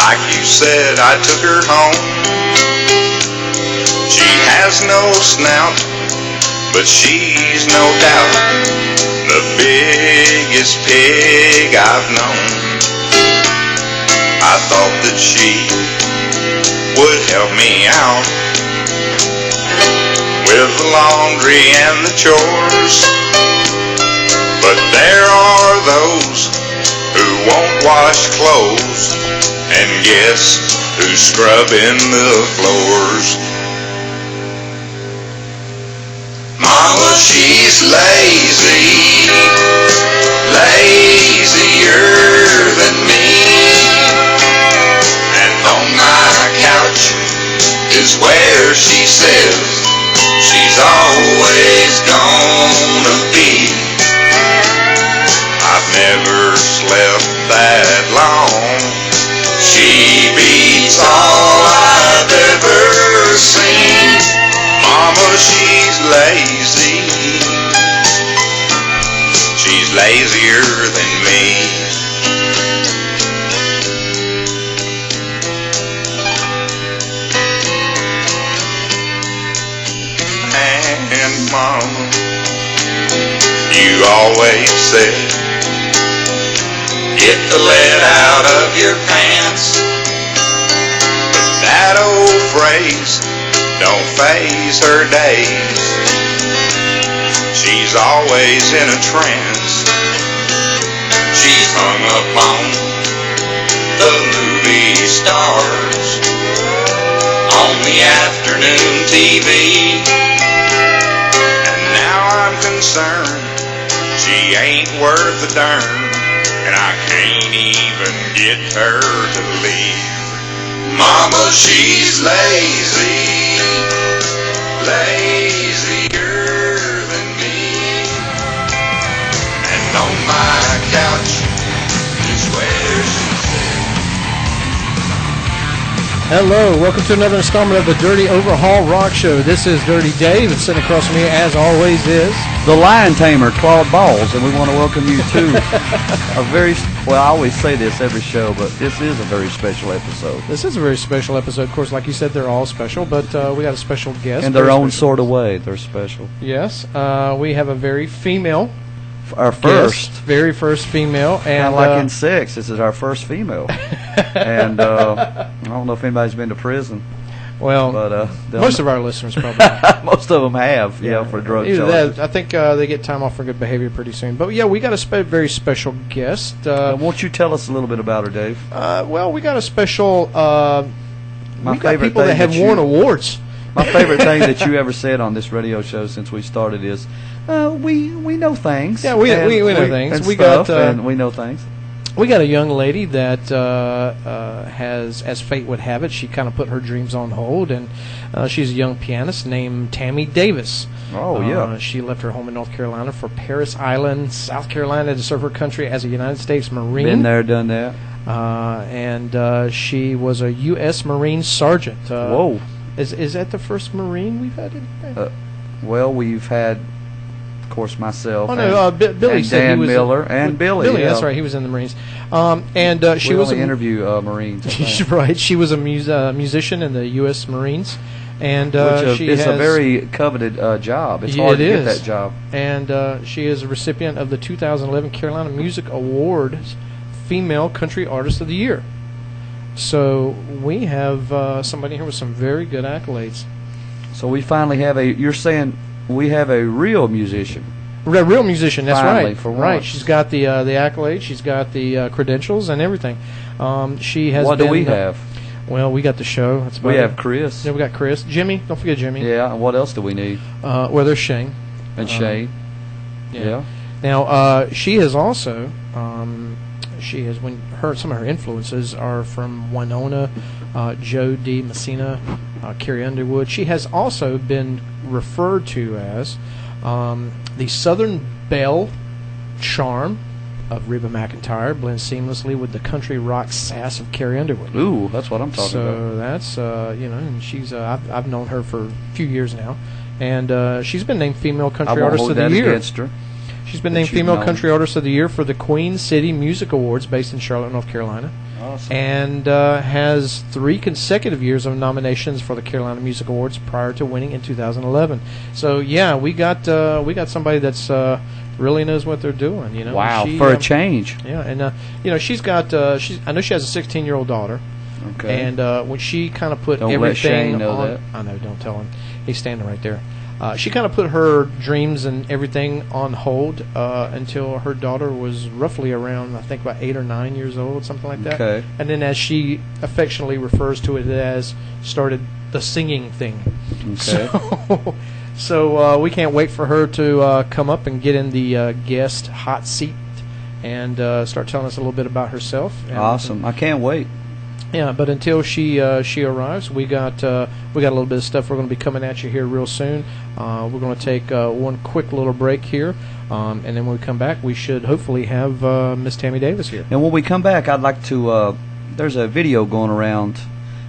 Like you said, I took her home. She has no snout, but she's no doubt the biggest pig I've known. I thought that she would help me out with the laundry and the chores, but there are those who won't wash clothes, and guess who's scrubbing the floors? Mama, she's lazy, lazier than me, and on my couch is where she says she's always gonna be. I've never slept that long. She beats all I've ever seen. Mama, she's lazy. She's lazier than me. And Mama, you always said, get the lead out of your pants. But that old phrase don't faze her days. She's always in a trance. She's hung up on the movie stars on the afternoon TV. And now I'm concerned she ain't worth a darn, and I can't even get her to leave. Mama, she's lazy, lazier than me, and on my couch is where she sits. Hello, welcome to another installment of the Dirty Overhaul Rock Show. This is Dirty Dave, and sitting across from me, as always, is the Lion Tamer, Claude Balls, and we want to welcome you to a very, well, I always say this every show, but this is a very special episode. This is a very special episode. Of course, like you said, they're all special, but we got a special guest. In their own sort of way, they're special. Yes, we have a very female our first. Guest, very first female. And kind of like in sex, this is our first female. And I don't know if anybody's been to prison. Well, but, most of our listeners probably most of them have, for drug charges. I think they get time off for good behavior pretty soon. But, yeah, we got a very special guest. Won't you tell us a little bit about her, Dave? Well, we got a special we got people that have won awards. My favorite thing that you ever said on this radio show since we started is, we know things. Yeah, we know things. And we know things. We got a young lady that has, as fate would have it, she kind of put her dreams on hold, and she's a young pianist named Tammie Davis. Oh, yeah. She left her home in North Carolina for Paris Island, South Carolina, to serve her country as a United States Marine. Been there, done that. And she was a U.S. Marine Sergeant. Whoa. Is that the first Marine we've had? Well, we've had, of course, myself. Oh, no, Billy and said Dan he was Miller and Billy. Billy, yeah. That's right. He was in the Marines. And she was interview Marines. Right. She was a musician in the U.S. Marines, and it's a very coveted job. It's hard to get that job. And she is a recipient of the 2011 Carolina Music Awards Female Country Artist of the Year. So we have somebody here with some very good accolades. So we finally have you're saying we have a real musician. A real musician, that's finally, right. For right, once. She's got the accolades, she's got the credentials and everything. She has. What do we have? Well, we got the show. That's about we have it. Chris. Yeah, we got Chris. Jimmy, don't forget Jimmy. Yeah, and what else do we need? Well, there's Shane. And Shane. Yeah. Now, she has also. Some of her influences are from Winona, Joe D. Messina, Carrie Underwood. She has also been referred to as the Southern Belle charm of Reba McEntire blends seamlessly with the country rock sass of Carrie Underwood. Ooh, that's what I'm talking about. So that's and she's I've known her for a few years now, and she's been named Female Country Artist of the Year. Against her. She's been named Female Country Artist of the Year for the Queen City Music Awards based in Charlotte, North Carolina. Awesome. And has 3 consecutive years of nominations for the Carolina Music Awards prior to winning in 2011. So yeah, we got somebody that's really knows what they're doing. You know. Wow, for a change. Yeah, and you know, she's got I know she has a 16-year-old daughter. Okay. And when she kind of put don't everything let Shane know on, that. I know, don't tell him. He's standing right there. She kind of put her dreams and everything on hold until her daughter was roughly around, I think, about 8 or 9 years old, something like that. Okay. And then, as she affectionately refers to it as, started the singing thing. Okay. So we can't wait for her to come up and get in the guest hot seat and start telling us a little bit about herself. And, awesome. I can't wait. Yeah, but until she arrives, we got a little bit of stuff we're going to be coming at you here real soon. We're going to take one quick little break here, and then when we come back, we should hopefully have Miss Tammie Davis here. And when we come back, I'd like to. There's a video going around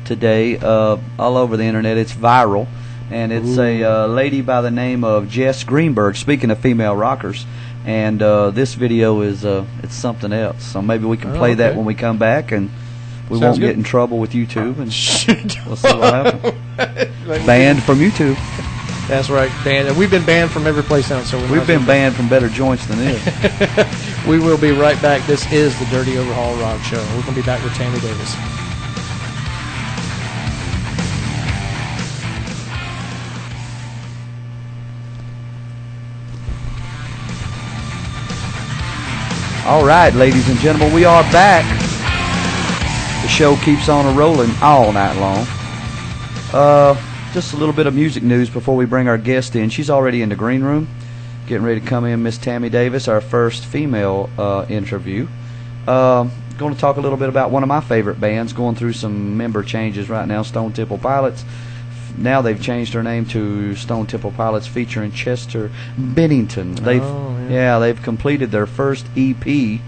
today all over the internet. It's viral, and it's a lady by the name of Jess Greenberg. Speaking of female rockers, and this video is it's something else. So maybe we can play that when we come back, and we won't get in trouble with YouTube, and we'll see what happens. Banned from YouTube. That's right, banned. And we've been banned from every place else. So we've been banned from better joints than this. We will be right back. This is the Dirty Overhaul Rock Show. We're going to be back with Tammie Davis. All right, ladies and gentlemen, we are back. The show keeps on a-rolling all night long. Just a little bit of music news before we bring our guest in. She's already in the green room, getting ready to come in. Miss Tammie Davis, our first female interview. Going to talk a little bit about one of my favorite bands, going through some member changes right now, Stone Temple Pilots. Now they've changed their name to Stone Temple Pilots, featuring Chester Bennington. They've completed their first EP.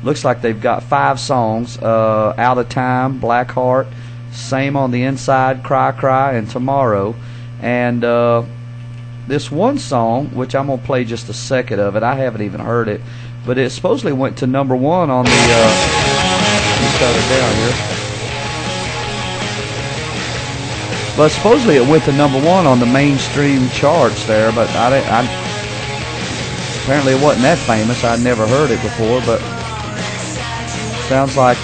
Looks like they've got 5 songs, Out of Time, Black Heart, Same on the Inside, Cry Cry, and Tomorrow. And this one song, which I'm going to play just a second of it, I haven't even heard it, but it supposedly went to #1 on the, let me start it down here. But supposedly it went to #1 on the mainstream charts there, but apparently it wasn't that famous. I'd never heard it before, but sounds like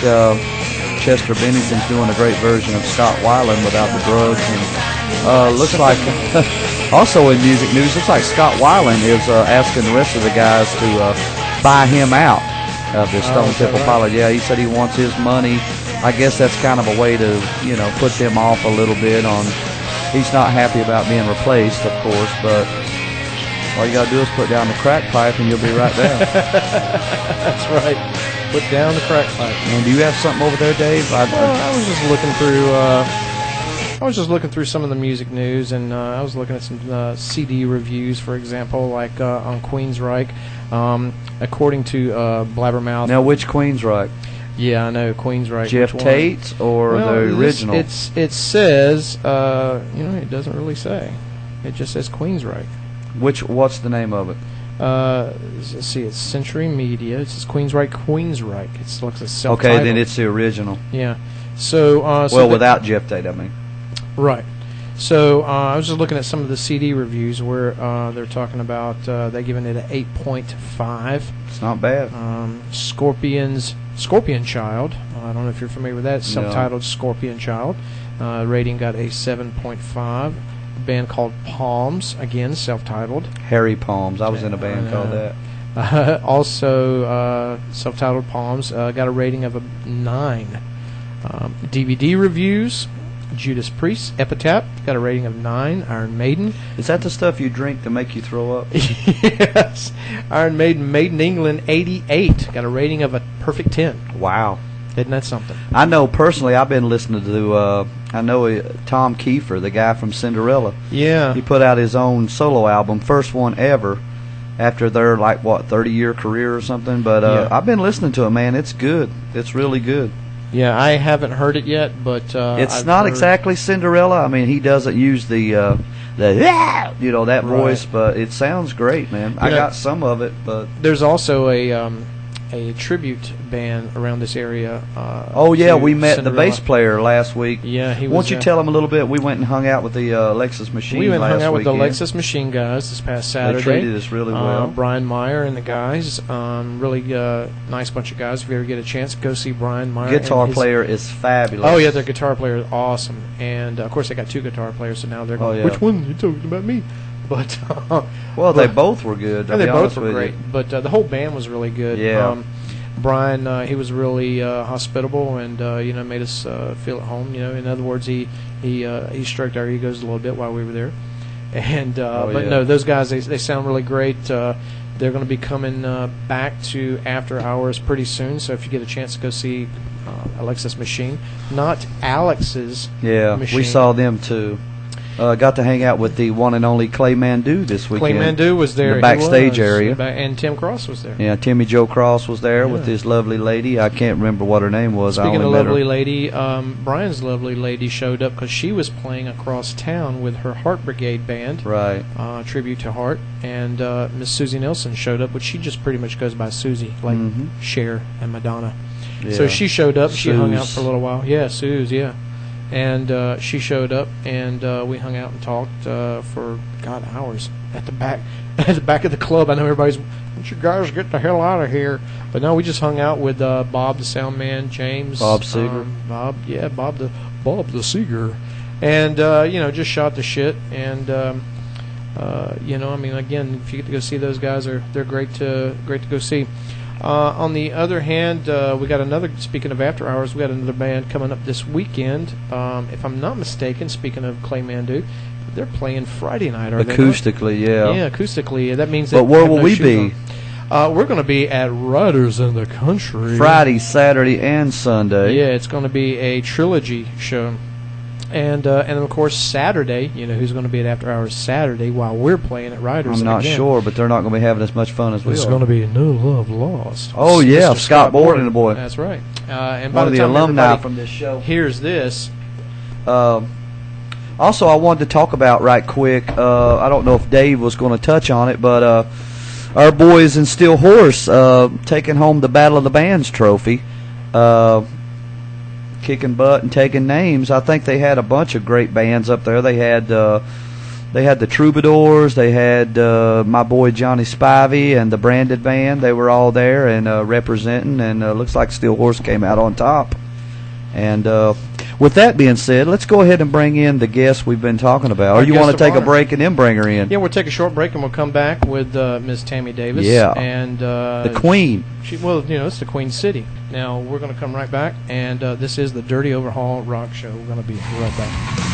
Chester Bennington's doing a great version of Scott Weiland without the drugs. And looks like, also in music news, looks like Scott Weiland is asking the rest of the guys to buy him out of the Stone Temple Pilot. Yeah, he said he wants his money. I guess that's kind of a way to, you know, put them off a little bit on. He's not happy about being replaced, of course, but all you got to do is put down the crack pipe and you'll be right there. That's right. Put down the crack pipe. And do you have something over there, Dave? I was just looking through. I was just looking through some of the music news, and I was looking at some CD reviews, for example, like on Queensryche. According to Blabbermouth. Now, which Queensryche? Yeah, I know Queensryche. Jeff Tate or the original? It says, it doesn't really say. It just says Queensryche. What's the name of it? Let's see, it's Century Media. It says Queensryche. It looks like self-titled. Okay, then it's the original. Yeah. So, without Jeff Tate, I mean. Right. So I was just looking at some of the CD reviews where they're talking about they're giving it an 8.5. It's not bad. Scorpion Child. I don't know if you're familiar with that. It's subtitled Scorpion Child. Rating got a 7.5. A band called Palms, again self-titled. Harry Palms. I was in a band called that. Also self-titled Palms got a rating of a 9. DVD reviews. Judas Priest, Epitaph, got a rating of 9. Iron Maiden. Is that the stuff you drink to make you throw up? Yes. Iron Maiden, Made in England, 88. Got a rating of a perfect 10. Wow. Isn't that something? I know personally, I've been listening to, Tom Kiefer, the guy from Cinderella. Yeah. He put out his own solo album, first one ever, after their, 30-year career or something. But I've been listening to it, man. It's good. It's really good. Yeah, I haven't heard it yet, but it's not exactly Cinderella. I mean, he doesn't use the that voice, Right. but it sounds great, man. I got some of it, but There's also a tribute band around this area. oh yeah, to we met the Cinderella. bass player last week. Yeah, he was. Why don't you there. tell them a little bit? We went and hung out with the Lexus Machine. We went and hung out with the weekend. Lexus Machine guys this past Saturday. They treated us really well. Brian Meyer and the guys, really nice bunch of guys. If you ever get a chance, go see Brian Meyer. Guitar and his- player is fabulous. Oh yeah, their guitar player is awesome, and of course they got 2 guitar players. So now they're going, yeah. which one are you talking about me? But Well, they both were good. and I'll they be both honest were with great. you. But the whole band was really good. Yeah. Brian, he was really hospitable and made us feel at home. In other words, he stroked our egos a little bit while we were there. And but no, those guys they sound really great. They're going to be coming back to After Hours pretty soon. So if you get a chance to go see Alexis Machine, not Alex's Yeah, Machine. we saw them too. Got to hang out with the one and only Clay Mandu this weekend. Clay Mandu was there. In the He backstage was. area. And Tim Cross was there. Yeah, Timmy Joe Cross was there with Yeah. his lovely lady. I can't remember what her name was. I Speaking only of met lovely her. lady, Brian's lovely lady showed up because she was playing across town with her Heart Brigade band, Right. tribute to Heart, and Miss Susie Nelson showed up, but she just pretty much goes by Susie, like Cher and Madonna. So Yeah. she showed up. She hung out Suze. for a little while. Yeah, Suze, yeah. And she showed up, and we hung out and talked for hours at the back of the club. I know everybody's, "Why don't you guys get the hell out of here?" But no, we just hung out with Bob the sound man, James, Bob Seeger. Bob the Seeger, and just shot the shit. And again, if you get to go see those guys, they're great to go see. On the other hand, we got another. Speaking of After Hours, we got another band coming up this weekend. If I'm not mistaken, speaking of Clay Mandu, they're playing Friday night. Are they not? Acoustically, yeah. Yeah, acoustically. That means. But they where have will no we shoes be? on. We're going to be at Riders in the Country. Friday, Saturday, and Sunday. Yeah, it's going to be a trilogy show. And of course Saturday, who's going to be at After Hours Saturday while we're playing at Riders? I'm not again, sure, but they're not going to be having as much fun as we It's are. going to be No Love Lost. Oh, yeah, Mr. Scott Borden, the boy. That's right. And by One of the the time alumni everybody from this show. hears this, Also, I wanted to talk about right quick. I don't know if Dave was going to touch on it, but our boys in Steel Horse taking home the Battle of the Bands trophy, kicking butt and taking names. I think they had a bunch of great bands up there. They had the Troubadours. They had my boy Johnny Spivey and the Branded Band. They were all there and representing, and looks like Steel Horse came out on top. And with that being said, let's go ahead and bring in the guest we've been talking about. Or you guest want to of take a honor. break and then bring her in? yeah, we'll take a short break and we'll come back with Miss Tammie Davis. Yeah. And The Queen. it's the Queen City. Now we're going to come right back, and this is the Dirty Overhaul Rock Show. We're going to be right back.